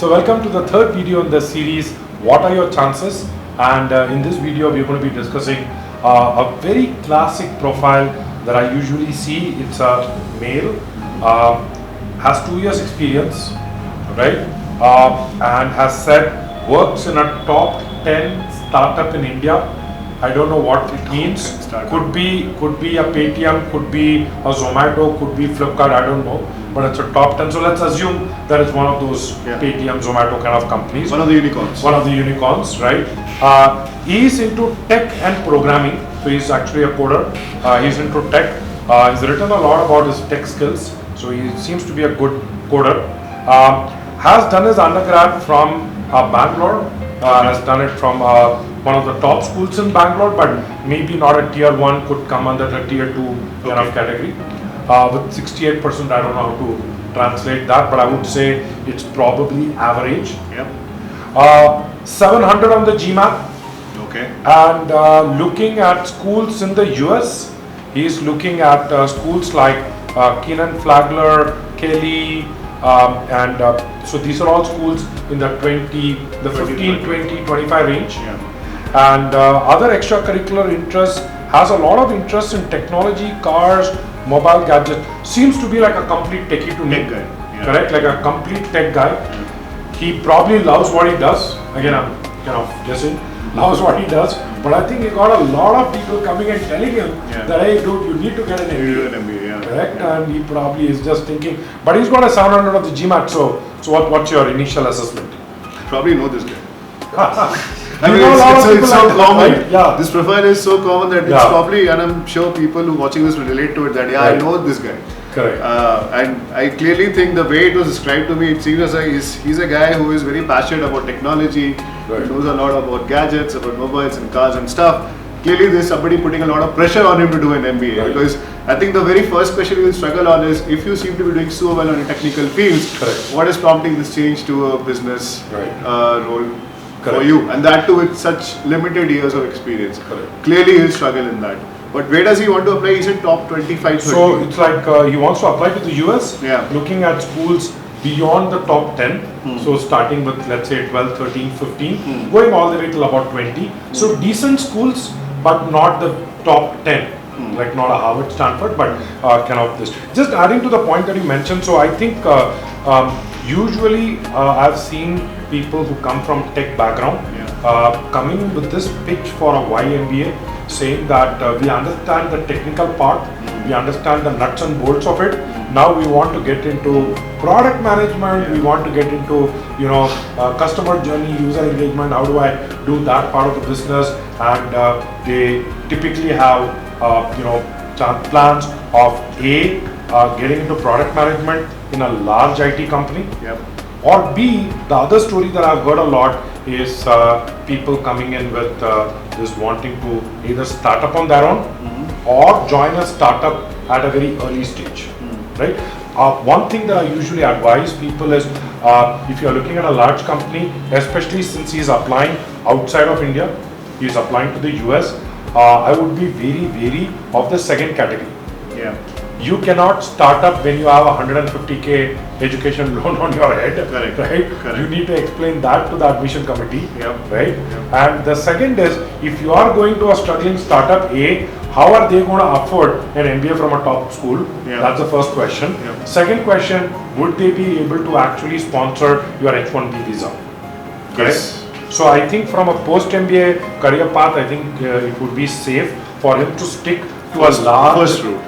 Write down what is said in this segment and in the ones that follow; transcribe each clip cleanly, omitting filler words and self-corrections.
So welcome to the third video in the series, What Are Your Chances? And in this video, we're going to be discussing a very classic profile that I usually see. It's a male, has 2 years experience, right? And has said works in a top 10 startup in India. I don't know what it means. Could be a Paytm, could be a Zomato, could be Flipkart, I don't know. But it's a top 10. So let's assume that it's one of those Paytm, Zomato kind of companies. One of the unicorns. One of the unicorns, right? He's into tech and programming. So he's actually a coder. He's into tech. He's written a lot about his tech skills. So he seems to be a good coder. Has done his undergrad from Bangalore. Has done it from one of the top schools in Bangalore, but maybe not a tier 1, could come under the tier 2 kind of category. With 68%, I don't know how to translate that, but I would say it's probably average. Yep. 700 on the GMAT. Okay. And looking at schools in the US, he's looking at schools like Keenan Flagler, Kelly, so these are all schools in the 15, 20, 25 range. Yeah. And other extracurricular interests, has a lot of interest in technology, cars, mobile gadgets. Seems to be like a complete techie to me. Tech guy. Yeah. Correct? Like a complete tech guy. He probably loves what he does. Again, I'm kind of guessing. Loves what he does. But I think he got a lot of people coming and telling him that, hey dude, you need to get an MBA. You do an MBA, yeah. Correct? Yeah. And he probably is just thinking. But he's got a 700 of the GMAT. So what's your initial assessment? I probably know this guy. I You mean, know a lot of it's people so like that, common. right? Yeah. This profile is so common that it's Yeah. probably, and I'm sure people who are watching this will relate to it, that I Right. know this guy. Correct. And I clearly think the way it was described to me, it seems as like he's a guy who is very passionate about technology, Right. knows a lot about gadgets, about mobiles and cars and stuff. Clearly there's somebody putting a lot of pressure on him to do an MBA, Right. because I think the very first question he will struggle on is, if you seem to be doing so well on your technical fields, Correct. what is prompting this change to a business role for Correct. you? And that too with such limited years of experience. Correct. Clearly he'll struggle in that. But where does he want to apply? He's in top 25, 30. So it's like he wants to apply to the US, Yeah. looking at schools beyond the top 10. So starting with, let's say, 12, 13, 15, going all the way till about 20. So decent schools, but not the top 10. Like not a Harvard, Stanford, but kind of this. Just adding to the point that you mentioned, so I think usually I've seen people who come from tech background coming with this pitch for a YMBA, saying that we understand the technical part, we understand the nuts and bolts of it. Now we want to get into product management, we want to get into customer journey, user engagement. How do I do that part of the business? And they typically have plans of getting into product management in a large IT company. Yep. Or B, the other story that I've heard a lot is people coming in with this wanting to either start up on their own or join a startup at a very early stage, right? One thing that I usually advise people is if you're looking at a large company, especially since he's applying outside of India, he's applying to the US, I would be very wary of the second category. Yeah. You cannot start up when you have a 150K education loan on your head. Correct. Right? Correct. You need to explain that to the admission committee. Yep. Right? Yep. And the second is, if you are going to a struggling startup, how are they going to afford an MBA from a top school? Yeah. That's the first question. Yep. Second question, would they be able to actually sponsor your H1B visa? Correct? Yes. So I think from a post-MBA career path, I think it would be safe for him to stick to a large First route.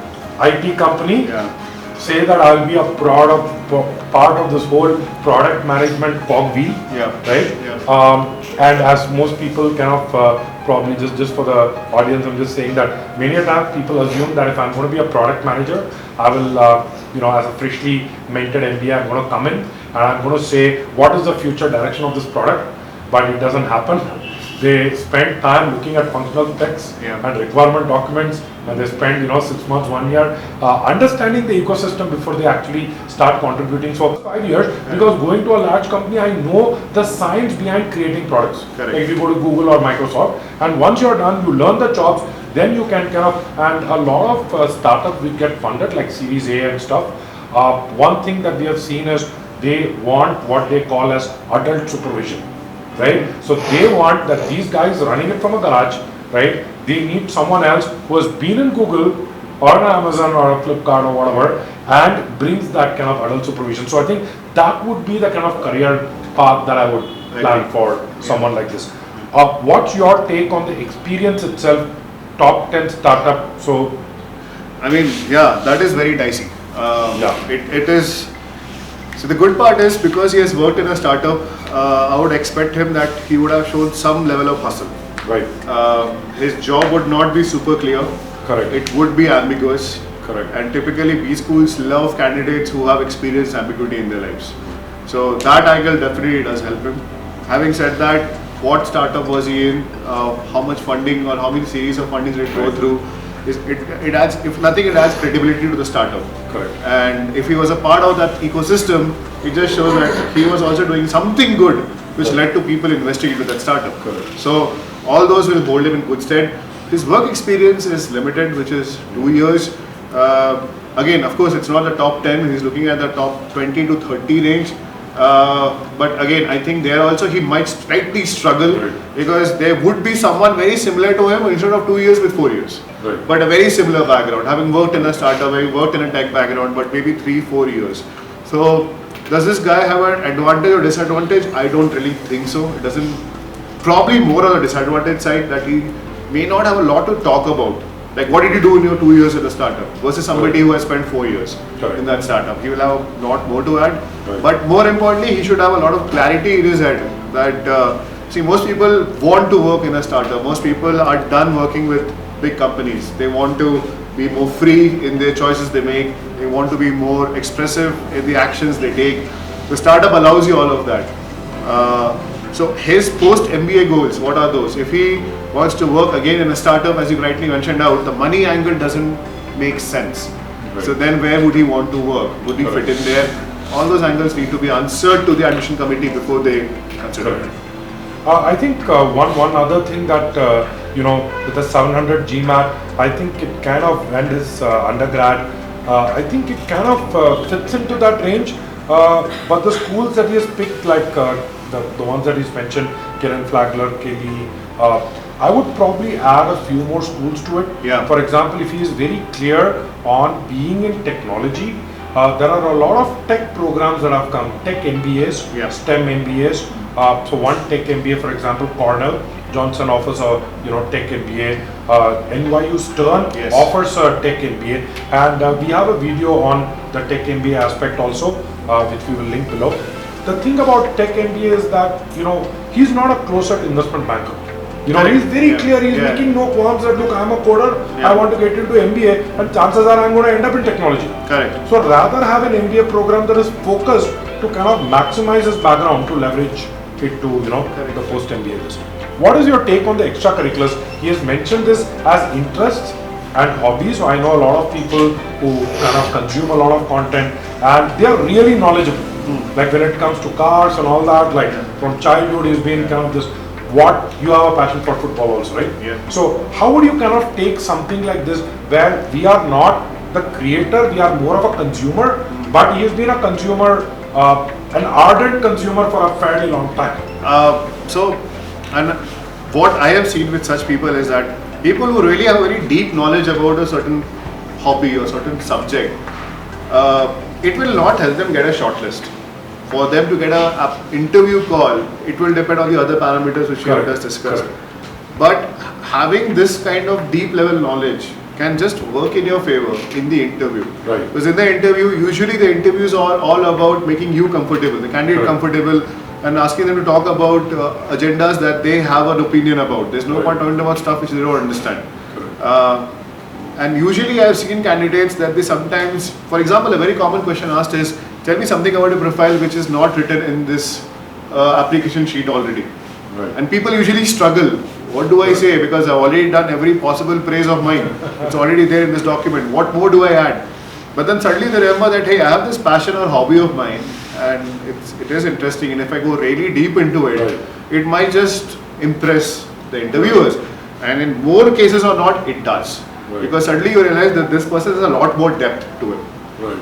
IT company, Yeah. say that I'll be a part of this whole product management cogwheel, Yeah. right? Yeah. And as most people kind of probably just for the audience, I'm just saying that many a times people assume that if I'm going to be a product manager, I will, as a freshly minted MBA, I'm going to come in and I'm going to say what is the future direction of this product, but it doesn't happen. They spend time looking at functional specs and requirement documents, and they spend 6 months, 1 year understanding the ecosystem before they actually start contributing. So 5 years, because going to a large company, I know the science behind creating products. Correct. Like if you go to Google or Microsoft, and once you're done, you learn the jobs, then you can kind of, and a lot of startups will get funded like Series A and stuff. One thing that we have seen is they want what they call as adult supervision, right? So they want that these guys running it from a garage, right? They need someone else who has been in Google or an Amazon or a Flipkart or whatever, and brings that kind of adult supervision. So I think that would be the kind of career path that I would plan for someone like this. What's your take on the experience itself? Top 10 startup. So, I mean, yeah, that is very dicey. It is. So the good part is because he has worked in a startup, I would expect him that he would have shown some level of hustle. right. His job would not be super clear. Correct. It would be ambiguous. Correct. And typically B schools love candidates who have experienced ambiguity in their lives. So that angle definitely does help him. Having said that, what startup was he in? How much funding or how many series of funding did it go through? It adds, if nothing, it adds credibility to the startup. Correct. And if he was a part of that ecosystem, it just shows that he was also doing something good, which led to people investing into that startup. Correct. So all those will hold him in good stead. His work experience is limited, which is 2 years. Again, of course, it's not the top 10. He's looking at the top 20 to 30 range. But again, I think there also he might slightly struggle because there would be someone very similar to him instead of 2 years with 4 years. Right. But a very similar background, having worked in a startup, having worked in a tech background, but maybe 3-4 years. So does this guy have an advantage or disadvantage? I don't really think so. It doesn't, probably more on the disadvantage side that he may not have a lot to talk about. Like what did you do in your 2 years at the startup versus somebody who has spent 4 years in that startup. He will have a lot more to add. But more importantly, he should have a lot of clarity in his head that, see, most people want to work in a startup. Most people are done working with big companies. They want to be more free in their choices they make. They want to be more expressive in the actions they take. The startup allows you all of that. So his post MBA goals, what are those? If he wants to work again in a startup, as you rightly mentioned out, the money angle doesn't make sense. Right. So then where would he want to work? Would he fit in there? All those angles need to be answered to the admission committee before they consider it. I think one other thing that with the 700 GMAT, I think it kind of, and his undergrad, I think it kind of fits into that range. But the schools that he has picked, like the ones that he's mentioned, Kiran Flagler, Kelly, I would probably add a few more schools to it. Yeah. For example, if he is very clear on being in technology, there are a lot of tech programs that have come, tech MBAs, Yeah. STEM MBAs. So one tech MBA, for example, Cornell Johnson offers a tech MBA. NYU Stern Yes. offers a tech MBA, and we have a video on the tech MBA aspect also, which we will link below. The thing about tech MBA is that he's not a closer investment banker. He's very clear. He's making no qualms that look, I'm a coder. I want to get into MBA, and chances are I'm going to end up in technology. Correct. So rather have an MBA program that is focused to kind of maximize his background to leverage it to the post MBA list. What is your take on the extracurriculars? He has mentioned this as interests and hobbies. So I know a lot of people who kind of consume a lot of content and they are really knowledgeable. Like when it comes to cars and all that, like from childhood he's been kind of this. What you have a passion for football also, right? Yeah. So how would you kind of take something like this where we are not the creator, we are more of a consumer, but he has been a consumer, an ardent consumer for a fairly long time. And what I have seen with such people is that people who really have a very deep knowledge about a certain hobby or certain subject, it will not help them get a shortlist. For them to get an interview call, it will depend on the other parameters which we have just discussed. But having this kind of deep level knowledge can just work in your favor in the interview. Right. Because in the interview, usually the interviews are all about making you comfortable, the candidate comfortable, and asking them to talk about agendas that they have an opinion about. There's no point talking about stuff which they don't understand. And usually I've seen candidates that they sometimes, for example, a very common question asked is, tell me something about your profile which is not written in this application sheet already. Right. And people usually struggle. What do I say? Because I've already done every possible praise of mine. It's already there in this document. What more do I add? But then suddenly they remember that, hey, I have this passion or hobby of mine and it is interesting, and if I go really deep into it, it might just impress the interviewers. And in more cases or not, it does. Because suddenly you realize that this person has a lot more depth to it.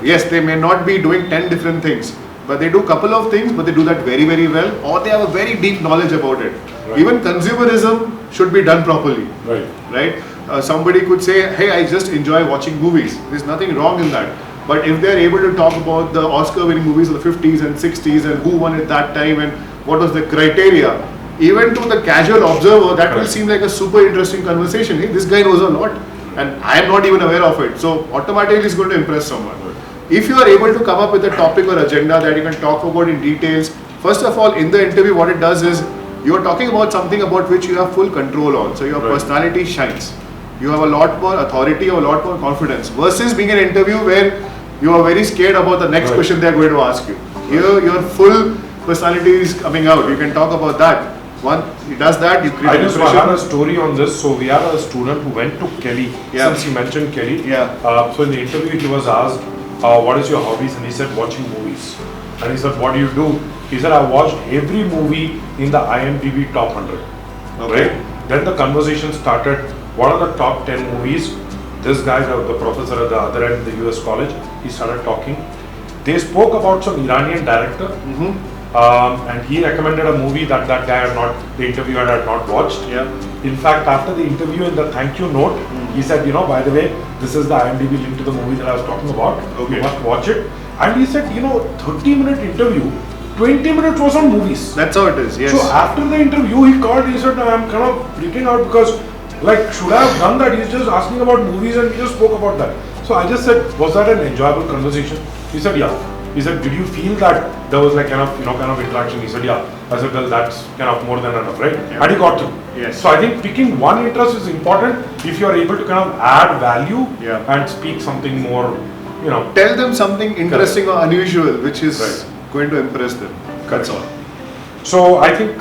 Yes, they may not be doing 10 different things, but they do couple of things, but they do that very, very well, or they have a very deep knowledge about it. Right. Even consumerism should be done properly, Right. right? Somebody could say, hey, I just enjoy watching movies. There's nothing wrong in that. But if they're able to talk about the Oscar-winning movies of the 50s and 60s and who won at that time and what was the criteria, even to the casual observer, that will Right. seem like a super interesting conversation. Hey, this guy knows a lot, and I am not even aware of it. So automatically, it's going to impress someone. If you are able to come up with a topic or agenda that you can talk about in details, first of all, in the interview, what it does is you are talking about something about which you have full control on. So your Right. personality shines. You have a lot more authority or a lot more confidence versus being an interview where you are very scared about the next Right. question they are going to ask you. Here, your full personality is coming out. You can talk about that. One, he does that, you create I an just have a impression. story on this. So we had a student who went to Kelly, Yeah. since he mentioned Kelly. Yeah. So in the interview he was asked, what is your hobbies? And he said, watching movies. And he said, what do you do? He said, I watched every movie in the IMDb top 100. Okay. Right? Then the conversation started, what are the top 10 movies? This guy, the professor at the other end of the US college, he started talking. They spoke about some Iranian director. And he recommended a movie that that guy had not, the interviewer had not watched. Yeah. In fact, after the interview, in the thank you note, he said, you know, by the way, this is the IMDb link to the movie that I was talking about. Okay. You must watch it. And he said, you know, 30-minute interview, 20 minutes was on movies. That's how it is, yes. So after the interview, he called, he said, I'm kind of freaking out because, like, should I have done that? He's just asking about movies and he just spoke about that. So I just said, was that an enjoyable conversation? He said, yeah. He said, did you feel that there was like kind of interaction? He said, yeah. I said, well, that's kind of more than enough, right? Yeah. And he got through. Yes. So I think picking one interest is important if you are able to kind of add value Yeah. and speak something more, you know. Tell them something interesting or unusual which is Right. going to impress them. That's all. So I think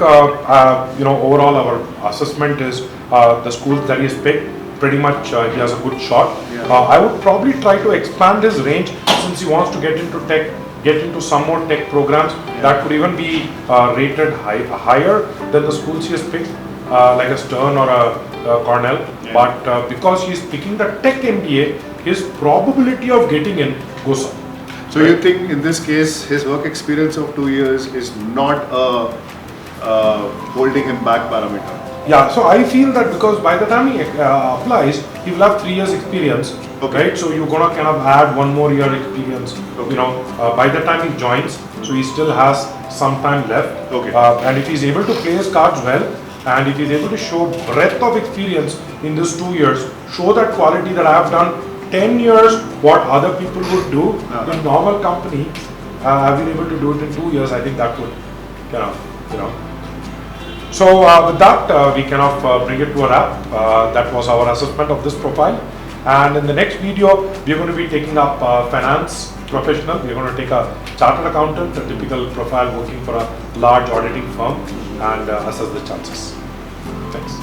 you know, overall our assessment is the schools that he's picked, pretty much he has a good shot. Yeah. I would probably try to expand his range since he wants to get into tech, get into some more tech programs that could even be rated higher than the schools he has picked, like a Stern or a Cornell. Yeah. But because he's picking the tech MBA, his probability of getting in goes up. So you think in this case his work experience of 2 years is not a holding him back parameter? Yeah, so I feel that because by the time he applies, he will have 3 years experience, Okay. right? So you're gonna kind of add 1 more year experience, Okay. you know, by the time he joins, so he still has some time left. Okay. And if he's able to play his cards well, and if he's able to show breadth of experience in these 2 years, show that quality that I have done 10 years, what other people would do in normal company, I've been able to do it in 2 years, I think that would kind of, you know. So with that, we kind of bring it to a wrap. That was our assessment of this profile. And in the next video, we're going to be taking up finance professional. We're going to take a chartered accountant, a typical profile working for a large auditing firm, and assess the chances. Thanks.